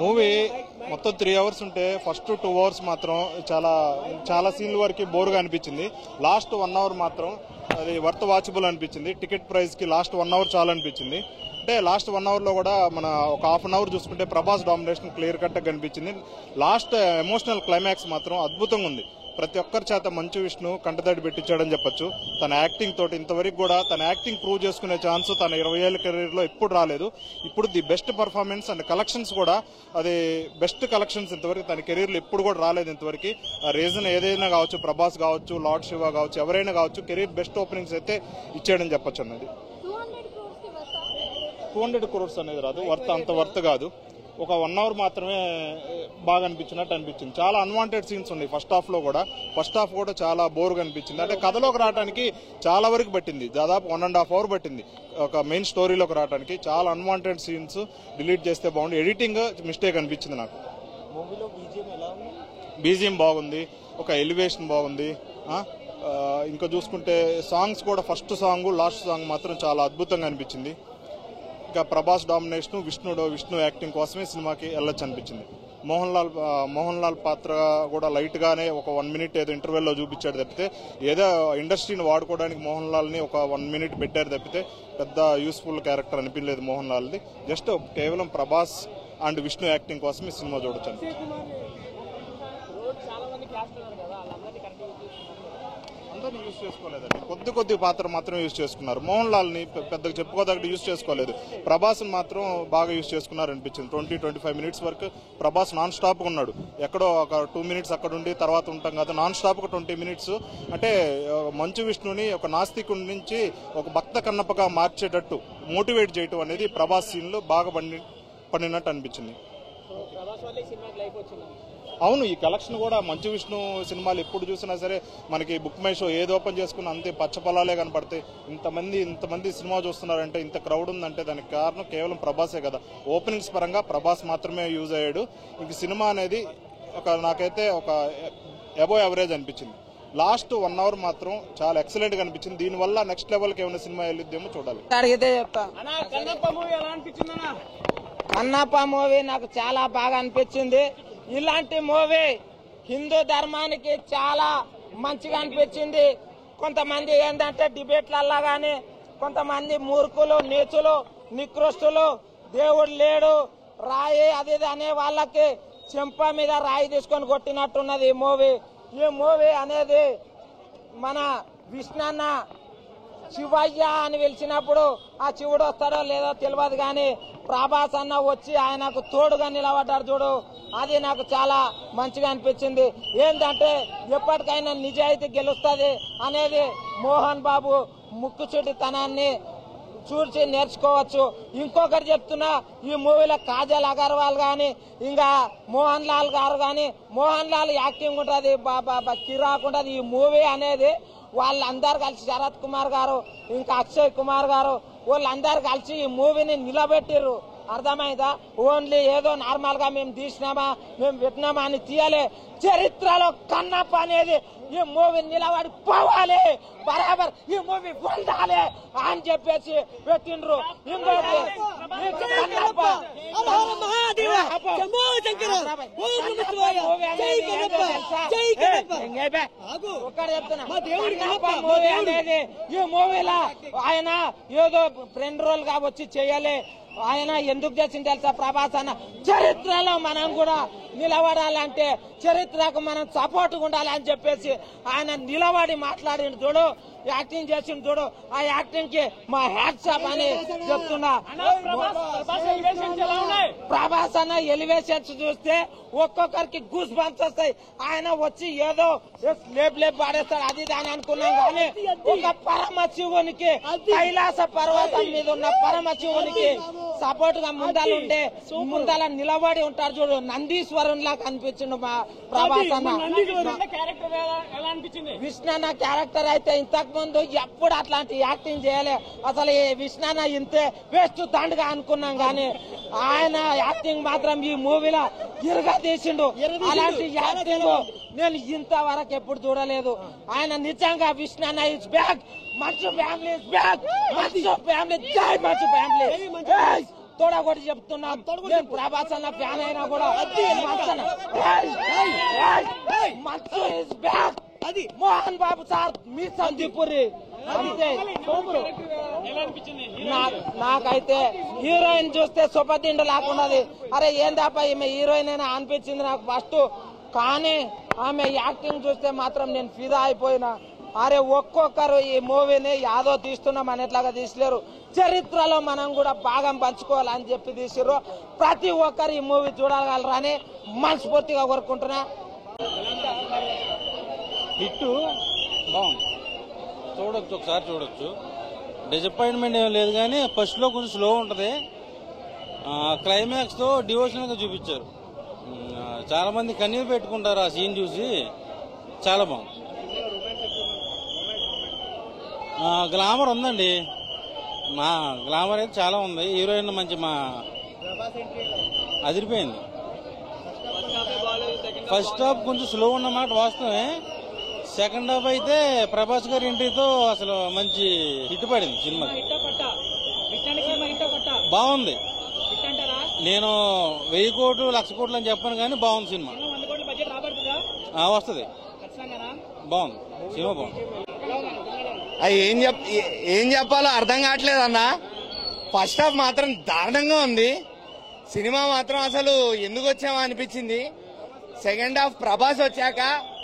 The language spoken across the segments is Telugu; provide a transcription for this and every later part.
మూవీ మొత్తం 3 hours ఉంటే ఫస్ట్ 2 hours మాత్రం చాలా సీన్ల వరకు బోర్గా అనిపించింది. లాస్ట్ 1 hour మాత్రం అది వర్త్ వాచబుల్ అనిపించింది. టికెట్ ప్రైస్ కి లాస్ట్ 1 hour చాలా అనిపించింది. అంటే లాస్ట్ 1 hour లో కూడా మన ఒక హాఫ్ అన్ అవర్ చూసుకుంటే ప్రభాస్ డామినేషన్ క్లియర్ కట్ గా కనిపించింది. లాస్ట్ ఎమోషనల్ క్లైమాక్స్ మాత్రం అద్భుతంగా ఉంది. ప్రతి ఒక్కరి చేత మంచు విష్ణు కంటతడి పెట్టించాడని చెప్పొచ్చు. తన యాక్టింగ్ తోటి ఇంతవరకు కూడా తన యాక్టింగ్ ప్రూవ్ చేసుకునే ఛాన్స్ తన 20 ఏళ్ల కెరీర్ లో ఎప్పుడు రాలేదు. ఇప్పుడు the best performance and collections కూడా అది బెస్ట్ కలెక్షన్స్ ఇంతవరకు తన కెరీర్ లో ఎప్పుడు కూడా రాలేదు ఇంతవరకు. రీజన్ ఏదైనా కావచ్చు, ప్రభాస్ కావచ్చు, లార్డ్ శివ కావచ్చు, ఎవరైనా కావచ్చు, కెరీర్ బెస్ట్ ఓపెనింగ్స్ అయితే ఇచ్చాడని చెప్పొచ్చు. అన్నది 200 crores అనేది రాదు, అంత వర్త్ కాదు. ఒక 1 hour మాత్రమే బాగా అనిపించినట్టు అనిపించింది. చాలా అన్వాంటెడ్ సీన్స్ ఉన్నాయి ఫస్ట్ హాఫ్ లో కూడా. ఫస్ట్ హాఫ్ కూడా చాలా బోర్గా అనిపించింది. అంటే కథలోకి రావడానికి చాలా వరకు పట్టింది, దాదాపు 1.5 hours పట్టింది ఒక మెయిన్ స్టోరీలోకి రావడానికి. చాలా అన్వాంటెడ్ సీన్స్ డిలీట్ చేస్తే బాగుంది. ఎడిటింగ్ మిస్టేక్ అనిపించింది నాకు. బీజిఎం బాగుంది, ఒక ఎలివేషన్ బాగుంది. ఇంకా చూసుకుంటే సాంగ్స్ కూడా ఫస్ట్ సాంగ్ లాస్ట్ సాంగ్ మాత్రం చాలా అద్భుతంగా అనిపించింది. ఇంకా ప్రభాస్ డామినేషన్, విష్ణు యాక్టింగ్ కోసమే సినిమాకి వెళ్ళొచ్చు అనిపించింది. మోహన్ లాల్ పాత్ర కూడా లైట్ గానే ఒక 1 minute ఏదో ఇంటర్వెల్ లో చూపించాడు తప్పితే, ఏదో ఇండస్ట్రీని వాడుకోవడానికి మోహన్ లాల్ ని ఒక 1 minute పెట్టారు తప్పితే పెద్ద యూస్ఫుల్ క్యారెక్టర్ అనిపించలేదు మోహన్ లాల్ది. జస్ట్ కేవలం ప్రభాస్ అండ్ విష్ణు యాక్టింగ్ కోసం ఈ సినిమా చూడొచ్చు. అందరినీ యూజ్ చేసుకోలేదండి, కొద్ది పాత్ర మాత్రం యూజ్ చేసుకున్నారు. మోహన్ లాల్ ని పెద్దగా చెప్పుకోదగ్గట్టు యూజ్ చేసుకోలేదు. ప్రభాస్ మాత్రం బాగా యూజ్ చేసుకున్నారు అనిపించింది. 20-25 minutes వరకు ప్రభాస్ నాన్ స్టాప్ గా ఉన్నాడు. ఎక్కడో ఒక 2 minutes అక్కడ ఉండి తర్వాత ఉంటాం కదా, నాన్ స్టాప్ గా 20 minutes. అంటే మంచు విష్ణుని ఒక నాస్తికుడి నుంచి ఒక భక్త కన్నప్పగా మార్చేటట్టు మోటివేట్ చేయటం అనేది ప్రభాస్ సీన్ లో బాగా పండినట్టు అనిపించింది. అవును, ఈ కలెక్షన్ కూడా మంచు విష్ణు సినిమాలు ఎప్పుడు చూసినా సరే మనకి బుక్ మై షో ఏది ఓపెన్ చేసుకున్నా అంతే పచ్చ పొలాలే కనపడతాయి. ఇంతమంది సినిమా చూస్తున్నారంటే, ఇంత క్రౌడ్ ఉందంటే దానికి కారణం కేవలం ప్రభాసే కదా. ఓపెనింగ్స్ పరంగా ప్రభాస్ మాత్రమే యూజ్ అయ్యాడు. ఇంక సినిమా అనేది నాకైతే ఒక అబోవ్ యావరేజ్ అనిపించింది. లాస్ట్ 1 hour మాత్రం చాలా ఎక్సలెంట్ గా అనిపించింది. దీనివల్ల నెక్స్ట్ లెవెల్ కి ఏమైనా సినిమా వెళ్ళిద్దేమో చూడాలి. కన్నప్ప మూవీ నాకు చాలా బాగా అనిపించింది. ఇలాంటి మూవీ హిందూ ధర్మానికి చాలా మంచిగా అనిపించింది. కొంతమంది ఏంటంటే డిబేట్లల్లా గాని కొంతమంది మూర్ఖులు, నీచులు, నికృష్టులు, దేవుడు లేడు, రాయి అది అనే వాళ్ళకి చెంప మీద రాయి తీసుకొని కొట్టినట్టున్నది ఈ మూవీ. ఈ మూవీ అనేది మన విష్ణన్న శివయ్య అని పిలిచినప్పుడు ఆ శివుడు వస్తాడో లేదో తెలియదు, కానీ ప్రభాస్ అన్న వచ్చి ఆయనకు తోడుగా నిలబడ్డాడు చూడు, అది నాకు చాలా మంచిగా అనిపించింది. ఏంటంటే ఎప్పటికైనా నిజాయితీ గెలుస్తుంది అనేది మోహన్ బాబు ముక్కుచుడితనాన్ని చూసి నేర్చుకోవచ్చు. ఇంకొకటి చెప్తున్నా, ఈ మూవీలో కాజల్ అగర్వాల్ గాని ఇంకా మోహన్ లాల్ గారు గాని, మోహన్ లాల్ యాక్టింగ్ ఉంటుంది, కిరాక్ ఉంటుంది. ఈ మూవీ అనేది వాళ్ళందరూ కలిసి, శరత్ కుమార్ గారు ఇంకా అక్షయ్ కుమార్ గారు వాళ్ళందరూ కలిసి ఈ మూవీని నిలబెట్టిర్రు. అర్థమైందా? ఓన్లీ ఏదో నార్మల్ గా మేము తీసినామా, మేము పెట్టినామా అని తీయలే. చరిత్రలో కన్నప్ప అనేది ఈ మూవీ నిలబడి పోవాలి, బరాబర్ ఈ మూవీ ఉండాలి అని చెప్పేసి పెట్టిండ్రు. ఇంకోటి ఒక్కడ చెప్తున్నా, మూవీ అనేది ఈ మూవీలో ఆయన ఏదో ఫ్రెండ్ రోల్ గా వచ్చి చెయ్యాలి. ఆయన ఎందుకు చేసింది తెలుసా? ప్రభాస్ అన్న చరిత్రలో మనం కూడా నిలబడాలంటే చరిత్రకు మనం సపోర్ట్ ఉండాలి అని చెప్పేసి ఆయన నిలబడి మాట్లాడిండు చూడు, యాక్టింగ్ చేసిండు చూడు. ఆ యాక్టింగ్ కి మా హ్యాట్స్ ఆఫ్ అని చెప్తున్నా. ప్రభాస్ అన్న ఎలివేషన్స్ చూస్తే ఒక్కొక్కరికి గూస్ బంప్స్ వస్తాయి. ఆయన వచ్చి ఏదో లేప్ పాడేస్తాడు అది దాని అనుకున్నాం, కానీ ఒక పరమశివునికి కైలాస పర్వతం మీద ఉన్న పరమశివునికి సపోర్ట్ గా ముందల నిలబడి ఉంటారు చూడు, నందీశ్వరునిలా కనిపించిండు మా ప్రభాస్ అన్న. విష్ణన్న క్యారెక్టర్ అయితే ఇంతకు ముందు ఎప్పుడు అట్లాంటి యాక్టింగ్ చేయలే. అసలు ఈ విష్ణన్న ఇంతే వేస్ట్ దండగా అనుకున్నాం, కానీ ఆయన యాక్టింగ్ మాత్రం ఈ మూవీలో ఇరగదీసిండు. అలాంటి యాక్టింగ్ నేను ఇంతవరకు ఎప్పుడు చూడలేదు. ఆయన నిజంగా విష్ణన్న ఇస్ బ్యాక్, మంచు ఫ్యామిలీ ఇస్ బ్యాక్, మంచు ఫ్యామిలీ, జై మంచు ఫ్యామిలీ. తోడగొట్టి చెప్తున్నా, నేను ప్రభాస్ అన్న ఫ్యాన్ అయినా కూడా మంచు ఇస్ బ్యాక్. అది మోహన్ బాబు సార్ మీ సందీపురి అంతే. నాకైతే హీరోయిన్ చూస్తే సుపతిండు లాక్కున్నది. అరే ఏందాపా ఈమె హీరోయిన్ అయినా అనిపించింది నాకు ఫస్ట్. కానీ ఆమె యాక్టింగ్ చూస్తే మాత్రం నేను ఫిదా అయిపోయినా. అరే ఒక్కొక్కరు ఈ మూవీని యాదో తీస్తున్నాం అనేట్లాగా తీసలేరు, చరిత్రలో మనం కూడా భాగం పంచుకోవాలని చెప్పి తీసిర్రు. ప్రతి ఒక్కరు ఈ మూవీ చూడగలరని మనస్ఫూర్తిగా కోరుకుంటున్నా. హిట్ బాగుంది, చూడొచ్చు, ఒకసారి చూడొచ్చు. డిసప్పాయింట్మెంట్ ఏం లేదు, కానీ ఫస్ట్ లో కొంచెం స్లో ఉంటది. క్లైమాక్స్ తో డివోషనల్ గా చూపించారు. చాలా మంది కన్నీరు పెట్టుకుంటారు ఆ సీన్ చూసి. చాలా బాగుంది. గ్లామర్ ఉందండి, మా గ్లామర్ అయితే చాలా ఉంది. హీరోయిన్ మంచి అదిరిపోయింది. ఫస్ట్ హాఫ్ కొంచెం స్లో ఉన్నమాట వాస్తవమే. సెకండ్ హాఫ్ అయితే ప్రభాస్ గారి ఎంట్రీతో అసలు మంచి హిట్ పడింది సినిమా. బాగుంది. నేను 1000 కోట్లు 1,00,000 కోట్లు అని చెప్పాను, కానీ బాగుంది సినిమా. వస్తుంది. బాగుంది సినిమా, బాగుంది. ఏం చెప్పాలో అర్థం కావట్లేదు అన్న. ఫస్ట్ హాఫ్ మాత్రం దారుణంగా ఉంది. సినిమా మాత్రం అసలు ఎందుకు వచ్చామో అనిపించింది. సెకండ్ హాఫ్ ప్రభాస్ వచ్చాక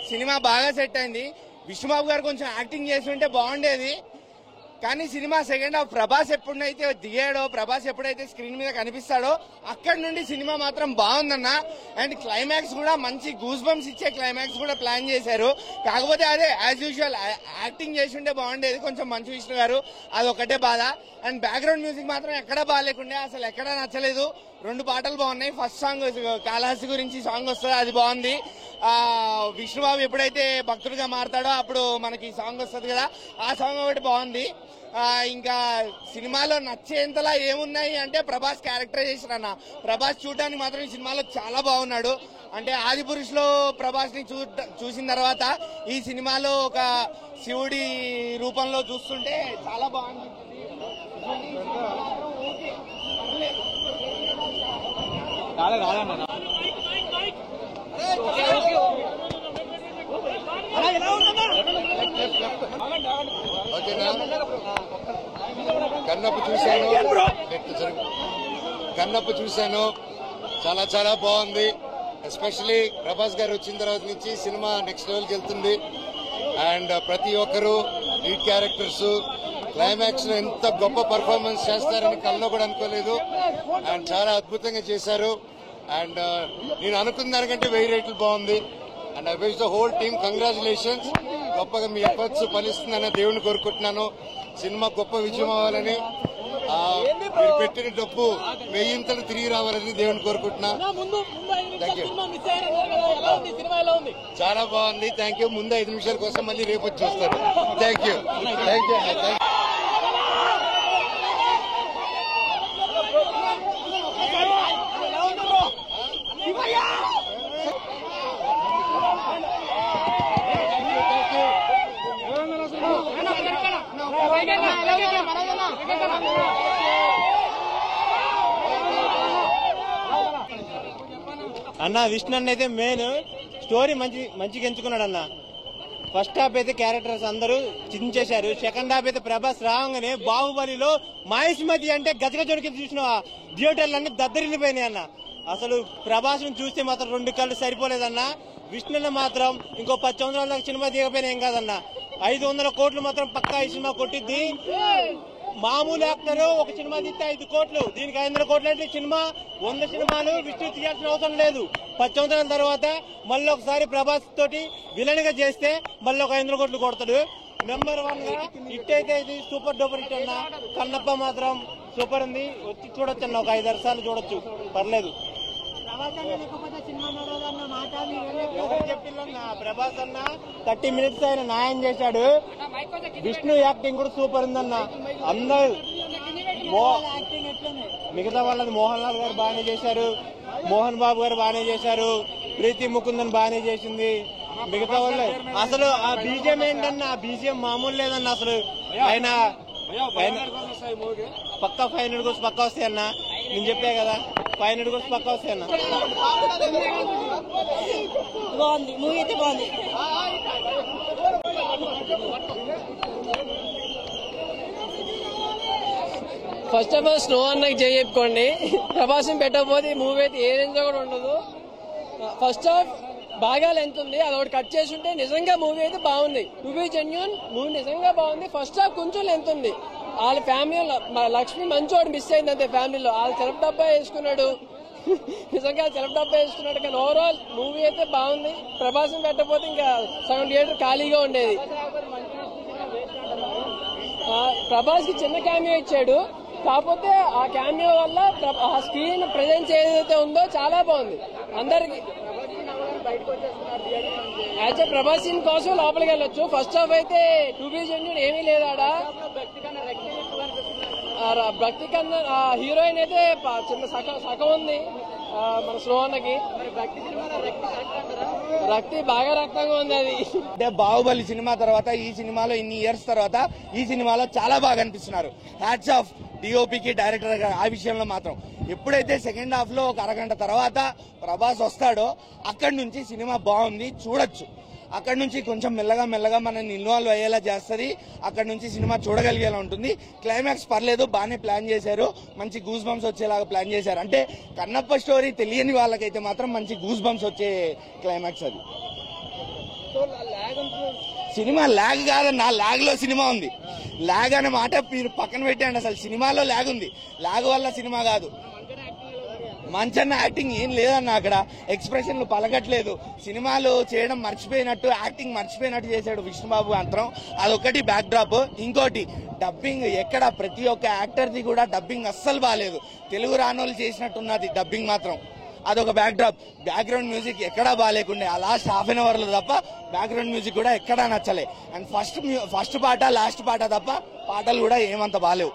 సినిమా బాగా సెట్ అయింది. విష్ణుబాబు గారు కొంచెం యాక్టింగ్ చేసి ఉంటే బాగుండేది. కానీ సినిమా సెకండ్ హాఫ్ ప్రభాస్ ఎప్పుడైతే దిగాడో, ప్రభాస్ ఎప్పుడైతే స్క్రీన్ మీద కనిపిస్తాడో అక్కడి నుండి సినిమా మాత్రం బాగుందన్న. అండ్ క్లైమాక్స్ కూడా మంచి గూస్ బంప్స్ ఇచ్చే క్లైమాక్స్ కూడా ప్లాన్ చేశారు. కాకపోతే అదే యాజ్ యూజువల్ యాక్టింగ్ చేసి ఉంటే బాగుండేది కొంచెం మంచు విష్ణు గారు, అదొకటే బాధ. అండ్ బ్యాక్గ్రౌండ్ మ్యూజిక్ మాత్రం ఎక్కడా బాగాలేకుండే, అసలు ఎక్కడా నచ్చలేదు. 2 పాటలు బాగున్నాయి. ఫస్ట్ సాంగ్ కాళహస్తి గురించి సాంగ్ వస్తుంది, అది బాగుంది. విష్ణుబాబు ఎప్పుడైతే భక్తుడిగా మారతాడో అప్పుడు మనకి సాంగ్ వస్తుంది కదా, ఆ సాంగ్ ఒకటి బాగుంది. ఇంకా సినిమాలో నచ్చేంతలా ఏమున్నాయి అంటే ప్రభాస్ క్యారెక్టరైజేషన్ అన్న. ప్రభాస్ చూడడానికి మాత్రం ఈ సినిమాలో చాలా బాగున్నాడు. అంటే ఆదిపురుష్ లో ప్రభాస్ ని చూసిన తర్వాత ఈ సినిమాలో ఒక శివుడి రూపంలో చూస్తుంటే చాలా బాగుంది. కన్నప్ప చూశాను, చాలా చాలా బాగుంది. ఎస్పెషలీ ప్రభాస్ గారు వచ్చిన తర్వాత నుంచి సినిమా నెక్స్ట్ లెవెల్కి వెళ్తుంది. అండ్ ప్రతి ఒక్కరు లీడ్ క్యారెక్టర్స్ క్లైమాక్స్ లో ఎంత గొప్ప పర్ఫార్మెన్స్ చేస్తారని కల్లో కూడా అనుకోలేదు. అండ్ చాలా అద్భుతంగా చేశారు. అండ్ నేను అనుకున్న దానికంటే 1000 రెట్లు బాగుంది. And I wish the whole team congratulations. గొప్పగా మీ ఎఫర్ట్స్ ఫలిస్తుందని దేవుని కోరుకుంటున్నాను. సినిమా గొప్ప విజయం అవ్వాలని, మీరు పెట్టిన డబ్బు 1000 తిరిగి రావాలని దేవుని కోరుకుంటున్నా. చాలా బాగుంది. Thank you. ముందు 5 నిమిషాల కోసం మళ్ళీ రేపు వచ్చి చూస్తారు. Thank you. అన్న విష్ణు అన్న అయితే మెయిన్ స్టోరీ మంచిగా ఎంచుకున్నాడు అన్న. ఫస్ట్ హాఫ్ అయితే క్యారెక్టర్స్ అందరూ చించేశారు. సెకండ్ హాఫ్ అయితే ప్రభాస్ రాగానే బాహుబలిలో మాహిష్మతి అంటే గజగజొడికి చూసిన థియేటర్లన్నీ దద్దరిల్లిపోయినాయి అన్న. అసలు ప్రభాస్ ను చూస్తే మాత్రం 2 కళ్ళు సరిపోలేదన్న. విష్ణున్న మాత్రం ఇంకో 10 సంవత్సరాల దాకా సినిమా దిగపోయినా ఏం కాదన్న. 500 కోట్లు మాత్రం పక్కా ఈ సినిమా కొట్టిద్ది. మామూలు యాక్టర్ ఒక సినిమా తీస్తే 5 కోట్లు, దీనికి 500 కోట్లు అంటే సినిమా 100 సినిమాలు విష్ణు తీయాల్సిన అవసరం లేదు. 10 సంవత్సరాల తర్వాత మళ్ళీ ఒకసారి ప్రభాస్ తోటి విలన్ గా చేస్తే మళ్ళీ ఒక 500 కోట్లు కొడతాడు. నెంబర్ 1 గా హిట్ అయితే ఇది సూపర్ డూపర్ హిట్ అన్న. కన్నప్ప మాత్రం సూపర్ ఉంది. వచ్చి చూడొచ్చు అన్న, ఒక 5-6 సార్లు చూడొచ్చు, పర్లేదు. చెప్పిల్లన్నా ప్రభాస్ అన్న 30 మినిట్స్ ఆయన న్యాయం చేశాడు. విష్ణు యాక్టింగ్ కూడా సూపర్ ఉందన్న. అందరు మిగతా వాళ్ళది మోహన్ లాల్ గారు బాగానే చేశారు, మోహన్ బాబు గారు బాగానే చేశారు, ప్రీతి ముకుందన్ బాగానే చేసింది. మిగతా వాళ్ళు అసలు ఆ బీజిఎం ఏంటన్న, ఆ బీజిఎం మామూలు లేదన్న. అసలు ఆయన పక్కా 500 కోర్స్ పక్కా వస్తాయన్న. నేను చెప్పా కదా 500 కోర్స్ పక్కా వస్తాయి అన్న. బాగుంది మూవీ అయితే బాగుంది. ఫస్ట్ ఆఫ్ ఆల్ స్నో అన్నకి జై చెప్పుకోండి. ప్రభాసం పెట్టకపోతే ఈ మూవీ అయితే ఏ రేంజ్ కూడా ఉండదు. ఫస్ట్ హాఫ్ బాగా లెంత్ ఉంది, అది ఒకటి కట్ చేసి ఉంటే నిజంగా మూవీ అయితే బాగుంది. టు బి జెన్యూన్ మూవీ నిజంగా బాగుంది. ఫస్ట్ హాఫ్ కొంచెం లెంత్ ఉంది. వాళ్ళ ఫ్యామిలీలో లక్ష్మి మంచోడు మిస్ అయింది అంతే. ఫ్యామిలీలో వాళ్ళు సెలఫ్ డబ్బా వేసుకున్నాడు, నిజంగా సెలఫ్ డబ్బా వేసుకున్నాడు. కానీ ఓవరాల్ మూవీ అయితే బాగుంది. ప్రభాసం పెట్టకపోతే ఇంకా సగం థియేటర్ ఖాళీగా ఉండేది. ప్రభాస్ కి చిన్న క్యామియో ఇచ్చాడు, కాకపోతే ఆ క్యామియో వల్ల ఆ స్క్రీన్ ప్రెజెన్స్ ఏదైతే ఉందో చాలా బాగుంది. అందరికి యాక్చువల్ ప్రభాస్ సీన్ కోసం లోపలికి వెళ్ళొచ్చు. ఫస్ట్ హాఫ్ అయితే టు బి జెన్యూన్ ఏమీ లేదు ఆడ. భక్తి కన్నా హీరోయిన్ అయితే చిన్న సగం ఉంది మన స్లో అన్నకి. రక్తి బాగా రక్తంగా ఉంది అది. అంటే బాహుబలి సినిమా తర్వాత ఈ సినిమాలో ఇన్ని ఇయర్స్ తర్వాత ఈ సినిమాలో చాలా బాగా అనిపిస్తున్నారు. హ్యాట్స్ ఆఫ్ డిఓపికి, డైరెక్టర్ గారు. ఆ విషయంలో మాత్రం ఎప్పుడైతే సెకండ్ హాఫ్ లో ఒక అరగంట తర్వాత ప్రభాస్ వస్తాడో అక్కడి నుంచి సినిమా బాగుంది, చూడొచ్చు. అక్కడి నుంచి కొంచెం మెల్లగా మెల్లగా మనల్ని ఇన్వాల్వ్ అయ్యేలా చేస్తుంది. అక్కడి నుంచి సినిమా చూడగలిగేలా ఉంటుంది. క్లైమాక్స్ పర్లేదు, బాగానే ప్లాన్ చేశారు. మంచి గూస్ బంప్స్ వచ్చేలాగా ప్లాన్ చేశారు. అంటే కన్నప్ప స్టోరీ తెలియని వాళ్ళకైతే మాత్రం మంచి గూస్ బంప్స్ వచ్చే క్లైమాక్స్ అది. సినిమా ల్యాగ్ కాదన్న, ల్యాగ్ లో సినిమా ఉంది. ల్యాగ్ అనే మాట మీరు పక్కన పెట్టండి. అసలు సినిమాలో ల్యాగ్ ఉంది, ల్యాగ్ వల్ల సినిమా కాదు. మంచన్న యాక్టింగ్ ఏం లేదన్న, అక్కడ ఎక్స్ప్రెషన్లు పలకట్లేదు. సినిమాలు చేయడం మర్చిపోయినట్టు, యాక్టింగ్ మర్చిపోయినట్టు చేశాడు విష్ణుబాబు మాత్రం. అదొకటి బ్యాక్ డ్రాప్. ఇంకోటి డబ్బింగ్, ఎక్కడ ప్రతి ఒక్క యాక్టర్ది కూడా డబ్బింగ్ అస్సలు బాగాలేదు. తెలుగు రానోళ్ళు చేసినట్టున్నది డబ్బింగ్ మాత్రం. అదొక బ్యాక్ డ్రాప్. బ్యాక్గ్రౌండ్ మ్యూజిక్ ఎక్కడా బాగాలేకుండే. ఆ లాస్ట్ హాఫ్ అన్ అవర్ లో తప్ప బ్యాక్గ్రౌండ్ మ్యూజిక్ కూడా ఎక్కడా నచ్చలే. అండ్ ఫస్ట్ పాట లాస్ట్ పాట తప్ప పాటలు కూడా ఏమంత బాగాలేవు.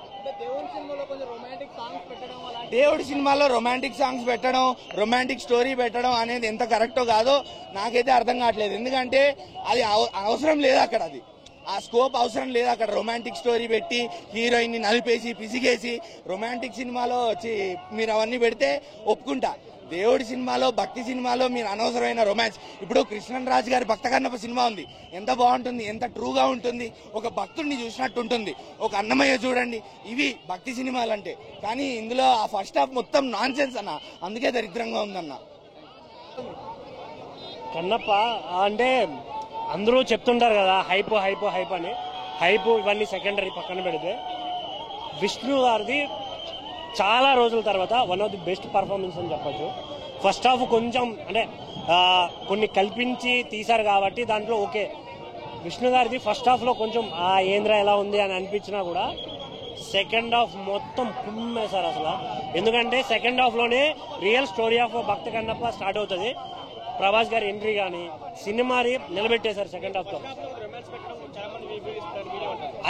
దేవుడి సినిమాలో రొమాంటిక్ సాంగ్స్ పెట్టడం, రొమాంటిక్ స్టోరీ పెట్టడం అనేది ఎంత కరెక్టో కాదో నాకైతే అర్థం కావట్లేదు. ఎందుకంటే అది అవసరం లేదు అక్కడ, అది ఆ స్కోప్ అవసరం లేదు అక్కడ. రొమాంటిక్ స్టోరీ పెట్టి హీరోయిన్ ని నలిపేసి పిసిగేసి రొమాంటిక్ సినిమాలో మీరు అవన్నీ పెడితే ఒప్పుకుంటా. దేవుడి సినిమాలో, భక్తి సినిమాలో మీరు అనవసరమైన రొమాన్స్. ఇప్పుడు కృష్ణన్ రాజు గారి భక్త కన్నప్ప సినిమా ఉంది, ఎంత బాగుంటుంది, ఎంత ట్రూగా ఉంటుంది, ఒక భక్తుడిని చూసినట్టు ఉంటుంది. ఒక అన్నమయ్య చూడండి, ఇవి భక్తి సినిమాలు అంటే. కానీ ఇందులో ఆ ఫస్ట్ హాఫ్ మొత్తం నాన్ సెన్స్ అన్న, అందుకే దరిద్రంగా ఉందన్న. కన్నప్ప అంటే అందరూ చెప్తుంటారు కదా హైప్ హైప్ హైప్ అని. హైప్ ఇవన్నీ సెకండరీ పక్కన పెడితే విష్ణు గారిది చాలా రోజుల తర్వాత one of the best performance అని చెప్పొచ్చు. ఫస్ట్ హాఫ్ కొంచెం అంటే కొన్ని కల్పించి తీశారు కాబట్టి దాంట్లో ఓకే. విష్ణు గారిది ఫస్ట్ హాఫ్ లో కొంచెం ఏంద్ర ఎలా ఉంది అని అనిపించినా కూడా సెకండ్ హాఫ్ మొత్తం కుమ్మేశారు అసలు. ఎందుకంటే సెకండ్ హాఫ్ లోనే real story of Bhakta Kannappa start అవుతుంది. ప్రభాస్ గారి ఎంట్రీ కానీ సినిమాని నిలబెట్టేశారు సెకండ్ హాఫ్ లో.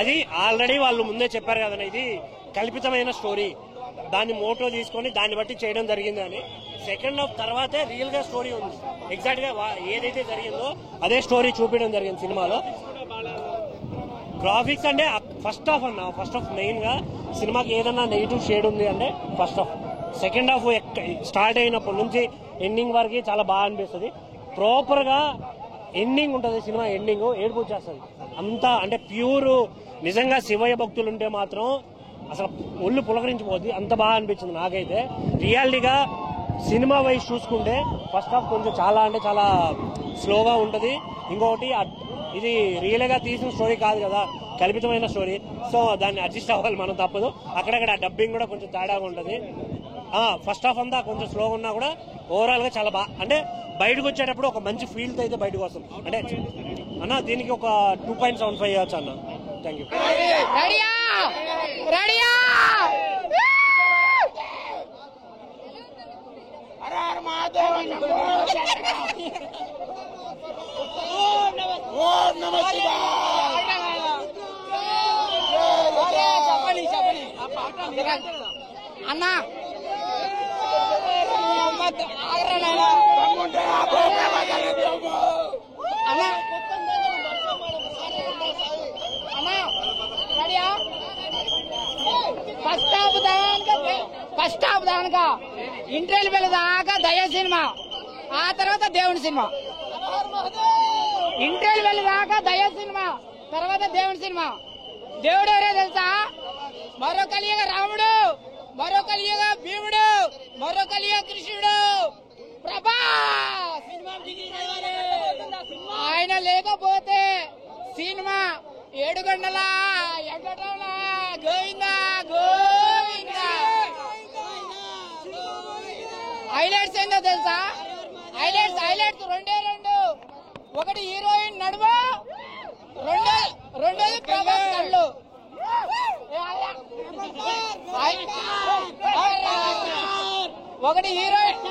అది ఆల్రెడీ వాళ్ళు ముందే చెప్పారు కదండి, ఇది కల్పితమైన స్టోరీ, దాన్ని మోటో తీసుకొని దాన్ని బట్టి చేయడం జరిగింది అని. సెకండ్ హాఫ్ తర్వాతే రియల్ గా స్టోరీ ఉంది. ఎగ్జాక్ట్ గా ఏదైతే జరిగిందో అదే స్టోరీ చూపించడం జరిగింది సినిమాలో. గ్రాఫిక్స్ అంటే ఫస్ట్ హాఫ్ అన్న, ఫస్ట్ హాఫ్ మెయిన్ గా సినిమాకి ఏదన్నా నెగిటివ్ షేడ్ ఉంది అంటే first half. Second half start అయినప్పటి నుంచి ఎండింగ్ వరకు చాలా బాగా అనిపిస్తుంది. ప్రాపర్ గా ఎండింగ్ ఉంటుంది సినిమా, ఎండింగ్ ఏడుపు వచ్చేస్తుంది అంతా. అంటే ప్యూర్ నిజంగా శివయ్య భక్తులు ఉంటే మాత్రం అసలు ఒళ్ళు పులకరించిపోద్ది, అంత బాగా అనిపించింది నాకైతే. రియాలిటీగా సినిమా వైజ్ చూసుకుంటే ఫస్ట్ హాఫ్ కొంచెం చాలా అంటే చాలా స్లోగా ఉంటుంది. ఇంకొకటి ఇది రియల్ గా తీసిన స్టోరీ కాదు కదా, కల్పితమైన స్టోరీ. సో దాన్ని అడ్జస్ట్ అవ్వాలి మనం, తప్పదు. అక్కడక్కడ డబ్బింగ్ కూడా కొంచెం తేడాగా ఉంటుంది. ఫస్ట్ హాఫ్ అంతా కొంచెం స్లోగా ఉన్నా కూడా ఓవరాల్ గా చాలా బాగా, అంటే బయటకు వచ్చేటప్పుడు ఒక మంచి ఫీల్ అయితే బయటకు వస్తుంది. అంటే అన్న దీనికి ఒక 2.75 ఇవ్వచ్చు అన్న. Thank you. అన్నా ఫస్ట్ ఫస్ట్ హాఫ్ దానిక ఇంటర్వెల్ దాకా దయ సినిమా, ఆ తర్వాత దేవుని సినిమా. ఇంటర్వెల్ దాకా దయ సినిమా, తర్వాత దేవుని సినిమా. దేవుడు ఎవరో తెలుసా? మరో కలియుగ రాముడు, మరో కలియుగ భీముడు, మరో కలియుగ కృష్ణుడు ప్రభాస్. ఆయన లేకపోతే సినిమా ఏడుగండలా ఎగటంలా గోవిందా గోవిందా. హైలైట్స్ ఏందో తెలుసా? హైలైట్స్ రెండే రెండు. ఒకటి హీరోయిన్ నడుమ, రెండోది ప్రభాస్ కళ్ళు. ఒకటి హీరోయిన్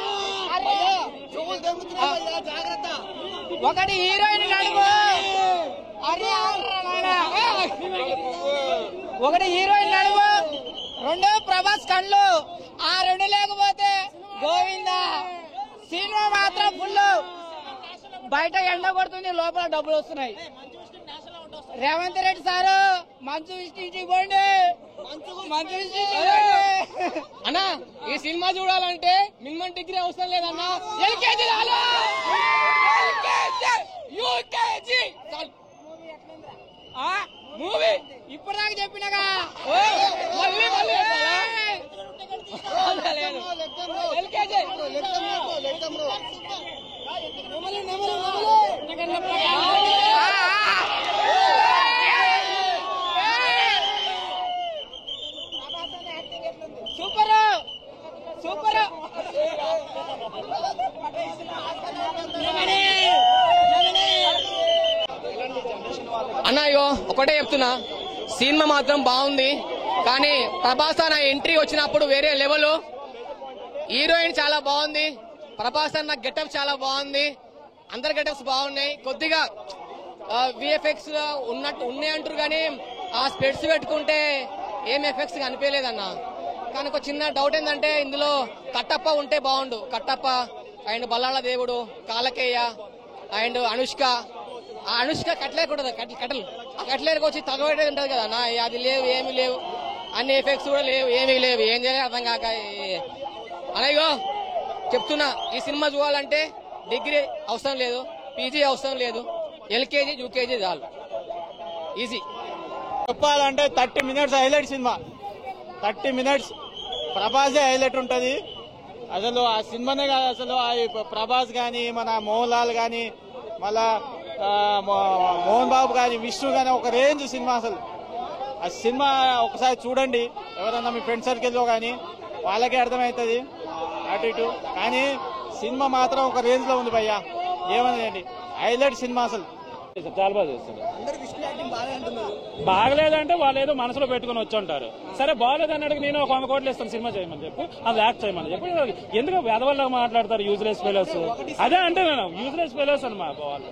నడుము, ఒకటి హీరోయిన్ నడుము, రెండో ప్రభాస్ కళ్ళు. ఆ రెండు లేకపోతే గోవిందా. సినిమా మాత్రం ఫుల్. బయట ఎండ కొడుతుంది, లోపల డబ్బులు వస్తున్నాయి. రేవంత్ రెడ్డి సారు మంచు విష్ణు పోండి, మంచు విష్ణు. అన్నా ఈ సినిమా చూడాలంటే మినిమం డిగ్రీ అవసరం లేదన్నా. ఎల్కేజీ మూవీ ఇప్పటిదాకా చెప్పినగా మళ్ళీ ఎల్కేజీ సూపర్ సూపర్. అన్నా ఇగో ఒకటే చెప్తున్నా, సినిమా మాత్రం బాగుంది. కానీ ప్రభాస్ అన్న ఎంట్రీ వచ్చినప్పుడు వేరే లెవెల్. హీరోయిన్ చాలా బాగుంది, ప్రభాస్ అన్న గెటప్ చాలా బాగుంది, అందరి గెటప్స్ బాగున్నాయి. కొద్దిగా విఎఫ్ఎక్స్ ఉన్నాయి అంటారు కానీ ఆ స్పెట్స్ పెట్టుకుంటే ఏం ఎఫెక్ట్స్ కనిపించలేదన్న. కానీ ఒక చిన్న డౌట్ ఏంటంటే ఇందులో కట్టప్ప ఉంటే బాగుండు. కట్టప్ప అండ్ బల్లాళ్ళ దేవుడు, కాలకేయ అండ్ అనుష్క. ఆ అనుష్క కట్టలేకూడదు, కట్టలు ఆ కట్టలేరుకు వచ్చి తగబెట్టేది ఉంటుంది కదా నా. అది లేవు, ఏమి లేవు, అన్ని ఎఫెక్ట్స్ కూడా లేవు, ఏమీ లేవు. ఏం చేయాలి అర్థం కాక అలాగో చెప్తున్నా, ఈ సినిమా చూడాలంటే డిగ్రీ అవసరం లేదు, పీజీ అవసరం లేదు, ఎల్కేజీ యూకేజీ చాలు, ఈజీ. చెప్పాలంటే 30 minutes హైలైట్ సినిమా. 30 minutes ప్రభాసే హైలైట్ ఉంటుంది. అసలు ఆ సినిమానే కాదు, అసలు ప్రభాస్ కానీ, మన మోహన్ లాల్ కానీ, మళ్ళా మోహన్ బాబు కానీ, విష్ణు కానీ ఒక రేంజ్ సినిమా. అసలు ఆ సినిమా ఒకసారి చూడండి, ఎవరన్నా మీ ఫ్రెండ్ సర్కిల్లో కానీ వాళ్ళకే అర్థమవుతుంది అటు ఇటు. కానీ సినిమా మాత్రం ఒక రేంజ్ లో ఉంది భయ్యా, ఏమనండి హైలైట్ సినిమా. అసలు చాలా బాగా చేస్తారు. బాగలేదంటే వాళ్ళు ఏదో మనసులో పెట్టుకుని వచ్చి ఉంటారు. సరే బాగలేదు అన్నట్టు నేను ఒక 100 కోట్లు ఇస్తాను సినిమా చేయమని చెప్పి, అది యాక్ట్ చేయమని చెప్పి. ఎందుకు వెదవల్లా మాట్లాడతారు యూజ్లెస్ ఫెలోస్? అదే అంటే నేను యూజ్లెస్ ఫెలోస్ అని మా వాళ్ళు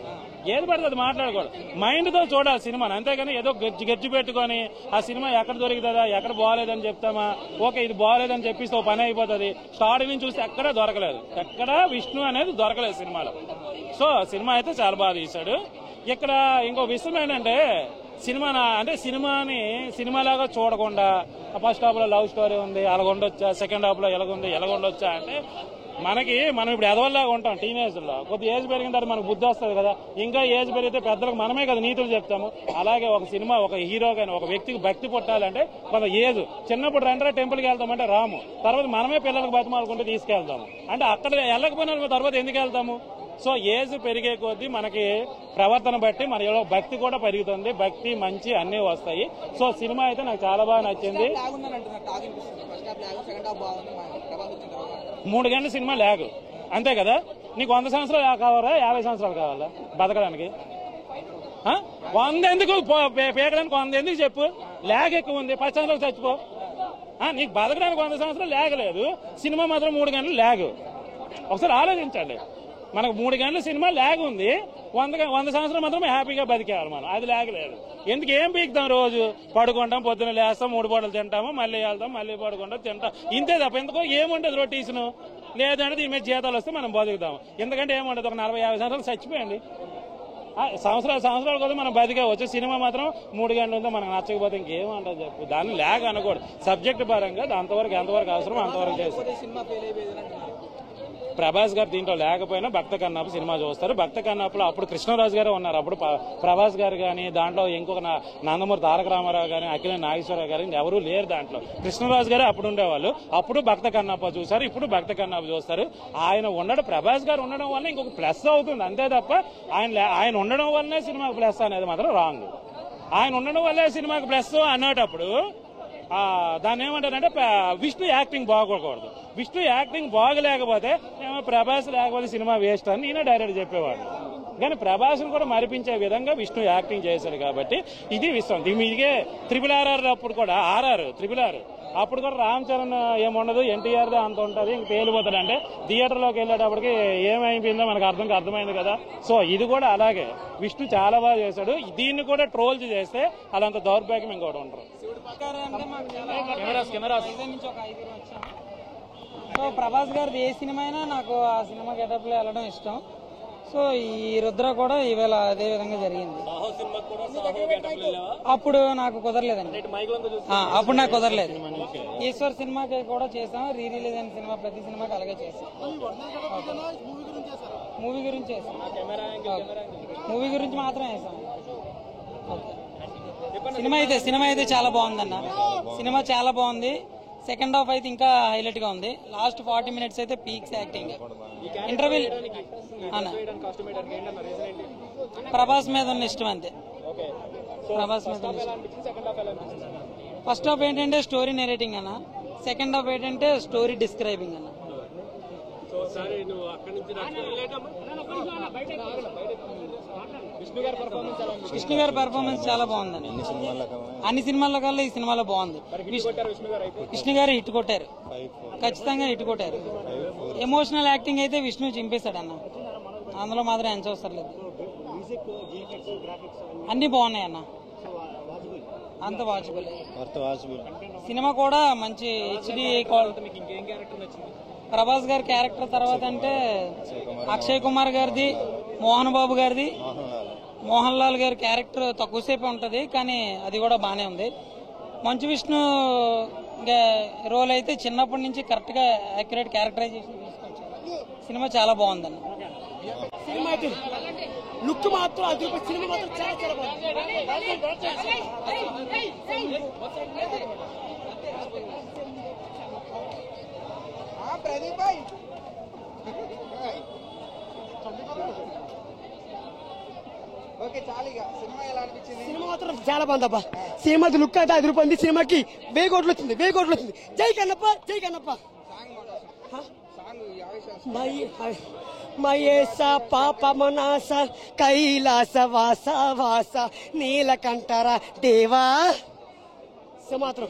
ఏది పడితే అది మాట్లాడకూడదు. మైండ్ తో చూడాలి సినిమాని, అంతేగాని ఏదో గెజ్జి పెట్టుకొని ఆ సినిమా ఎక్కడ దొరికితుందా, ఎక్కడ బాగలేదని చెప్తామా, ఓకే ఇది బాగలేదని చెప్పిస్తే ఓ పని అయిపోతుంది. స్టార్టింగ్ నుంచి చూస్తే ఎక్కడా దొరకలేదు, ఎక్కడా విష్ణు అనేది దొరకలేదు సినిమాలో. సో సినిమా అయితే చాలా బాగా తీశాడు. ఇక్కడ ఇంకో విషయం ఏంటంటే సినిమాని సినిమాలాగా చూడకుండా ఫస్ట్ హాఫ్ లో లవ్ స్టోరీ ఉంది అలాగొండొచ్చా, సెకండ్ హాఫ్ లో ఎలాగొండొచ్చా అంటే మనం ఇప్పుడు ఎదవల్లాగా ఉంటాం. టీనేజ్ లో కొద్ది ఏజ్ పెరిగిన తర్వాత మనకు బుద్ధి వస్తుంది కదా, ఇంకా ఏజ్ పెరిగితే పెద్దలకు మనమే కదా నీతులు చెప్తాము. అలాగే ఒక సినిమా, ఒక హీరో కానీ ఒక వ్యక్తికి భక్తి పుట్టాలంటే కొంత ఏజ్, చిన్నప్పుడు రండ్రా టెంపుల్కి వెళ్తామంటే రాము, తర్వాత మనమే పిల్లలకు బతిమాలుకుంటే తీసుకెళ్తాము. అంటే అక్కడ వెళ్ళకపోయినా తర్వాత ఎందుకు వెళ్తాము? సో ఏజ్ పెరిగే కొద్దీ మనకి ప్రవర్తన బట్టి మనలో భక్తి కూడా పెరుగుతుంది, భక్తి మంచి అన్ని వస్తాయి. సో సినిమా అయితే నాకు చాలా బాగా నచ్చింది. 3 గంటల సినిమా లాగ్ అంతే కదా. నీకు 100 సంవత్సరాలు కావాలా 50 సంవత్సరాలు కావాలా బతకడానికి? 100 ఎందుకు పేకడానికి 100 ఎందుకు చెప్పు? లాగ్ ఎక్కువ ఉంది, 10 సంవత్సరాలు చచ్చిపో. నీకు బతకడానికి 100 సంవత్సరాలు లాగ్ లేదు, సినిమా మాత్రం 3 గంటలు లాగ్. ఒకసారి ఆలోచించండి, మనకు 3 గంటల సినిమా లాగ్ ఉంది, 100 సంవత్సరాలు మాత్రం హ్యాపీగా బతికేవాలి మనం, అది లాగ్ లేదు. ఎందుకు ఏం పీకుతాం? రోజు పడుకుంటాం, పొద్దున లేస్తాం, 3 పూటలు తింటాము, మళ్ళీ వెళ్తాం, మళ్ళీ పడుకుంటాం, తింటాం, ఇంతే తప్ప ఎందుకో ఏముండదు రొటీషన్. లేదంటే దీని మీద జీతాలు వస్తే మనం బతుకుతాం. ఎందుకంటే ఏముండదు, ఒక 40-50 సంవత్సరాలు చచ్చిపోయండి, సంవత్సరాల కోసం మనం బతికేవచ్చు. సినిమా మాత్రం 3 గంటలు ఉందో మనకు నచ్చకపోతే ఇంకేమంటారు చెప్పు. దాన్ని లేక అనకూడదు. సబ్జెక్ట్ పరంగా అంతవరకు ఎంతవరకు అవసరం అంతవరకు చేస్తారు. ప్రభాస్ గారు దీంట్లో లేకపోయినా భక్త కన్నప్ప సినిమా చూస్తారు. భక్త కన్నప్పలో అప్పుడు కృష్ణరాజు గారు ఉన్నారు. అప్పుడు ప్రభాస్ గారు కానీ దాంట్లో ఇంకొక నందమూరి తారక రామారావు గానీ అఖిల నాగేశ్వరరావు గారు ఎవరూ లేరు దాంట్లో. కృష్ణరాజు గారు అప్పుడు ఉండేవాళ్ళు. అప్పుడు భక్త కన్నప్ప చూసారు, ఇప్పుడు భక్త కన్నప్ప చూస్తారు. ఆయన ఉండడం, ప్రభాస్ గారు ఉండడం వల్ల ఇంకొక ప్లస్ అవుతుంది అంతే తప్ప ఆయన ఉండడం వల్లనే సినిమాకి ప్లస్ అనేది మాత్రం రాంగ్. ఆయన ఉండడం వల్లే సినిమాకి ప్లస్ అనేటప్పుడు దాన్ని ఏమంటారంటే విష్ణు యాక్టింగ్ బాగోకూడదు. విష్ణు యాక్టింగ్ బాగలేకపోతే ప్రభాస్ లేకపోతే సినిమా వేస్ట్ అని నేనే డైరెక్ట్ చెప్పేవాడు. కానీ ప్రభాస్ను కూడా మరిపించే విధంగా విష్ణు యాక్టింగ్ చేశాడు కాబట్టి ఇది విషయం. ఇదిగే RRR అప్పుడు కూడా RRR అప్పుడు కూడా రామ్ చరణ్ ఏముండదు, ఎన్టీఆర్దే అంత ఉంటుంది, ఇంక పేలిపోతాడు. అంటే థియేటర్లోకి వెళ్ళేటప్పటికి ఏమైపోయిందో మనకు అర్థమైంది కదా. సో ఇది కూడా అలాగే విష్ణు చాలా బాగా చేశాడు. దీన్ని కూడా ట్రోల్ చేస్తే అలాంత దౌర్భాగ్యం ఇంకోటి ఉంటారు. సో ప్రభాస్ గారిది ఏ సినిమా అయినా నాకు ఆ సినిమా గెటప్ లో వెళ్ళడం ఇష్టం. సో ఈ రుద్ర కూడా ఈవేళ అదే విధంగా జరిగింది. అప్పుడు నాకు కుదరలేదండి. అప్పుడు నాకు కుదరలేదు. ఈశ్వర్ సినిమాకి కూడా చేసాం. రిలీజ్ అయిన సినిమా ప్రతి సినిమాకి అలాగే చేసాం. మూవీ గురించి మాత్రం వేసాం. సినిమా అయితే చాలా బాగుందన్న. సినిమా చాలా బాగుంది. సెకండ్ హాఫ్ అయితే ఇంకా హైలైట్ గా ఉంది. లాస్ట్ 40 minutes అయితే పీక్స్ యాక్టింగ్. ఇంటర్వ్యూల్ ప్రభాస్ మీద ఉన్న ఇష్టం అంతే. ప్రభాస్ మీద ఫస్ట్ హాఫ్ ఏంటంటే స్టోరీ నెరేటింగ్ అన్న. సెకండ్ హాఫ్ ఏంటంటే స్టోరీ డిస్క్రైబింగ్ అన్న. విష్ణు గారి పెర్ఫార్మెన్స్ చాలా బాగుందండి. అన్ని సినిమాల కల్లా ఈ సినిమాలో బాగుంది. విష్ణు గారు హిట్ కొట్టారు, ఖచ్చితంగా హిట్ కొట్టారు. ఎమోషనల్ యాక్టింగ్ అయితే విష్ణు చింపేశాడు అన్న. అందులో మాత్రం ఎంత చూస్తలేదు. అన్ని బాగున్నాయి అన్న, అంత వాచబుల్. సినిమా కూడా మంచి HD క్వాలిటీ. ప్రభాస్ గారి క్యారెక్టర్ తర్వాత అంటే అక్షయ్ కుమార్ గారిది, మోహన్ బాబు గారిది, మోహన్ లాల్ గారి క్యారెక్టర్ తక్కువసేపు ఉంటది కానీ అది కూడా బానే ఉంది. మంచు విష్ణు రోల్ అయితే చిన్నప్పటి నుంచి కరెక్ట్ గా యాక్యురేట్ క్యారెక్టరైజేషన్ తీసుకొచ్చారు. సినిమా చాలా బాగుందన్న. సినిమా అయితే లుక్ మాత్రం అది సినిమా మాత్రం చాలా చాలా బాగుంది. సినిమా మాత్రం చాలా బాగుందబ్బా. సినిమా లుక్ అయితే అది రూపాయి. సినిమాకి 1000 కోట్లు వచ్చింది. జై కన్నప్ప, జై కన్నప్ప. మయేస పాప మనాస కైలాస వాస వాస నీలకంఠర దేవా. మాత్రం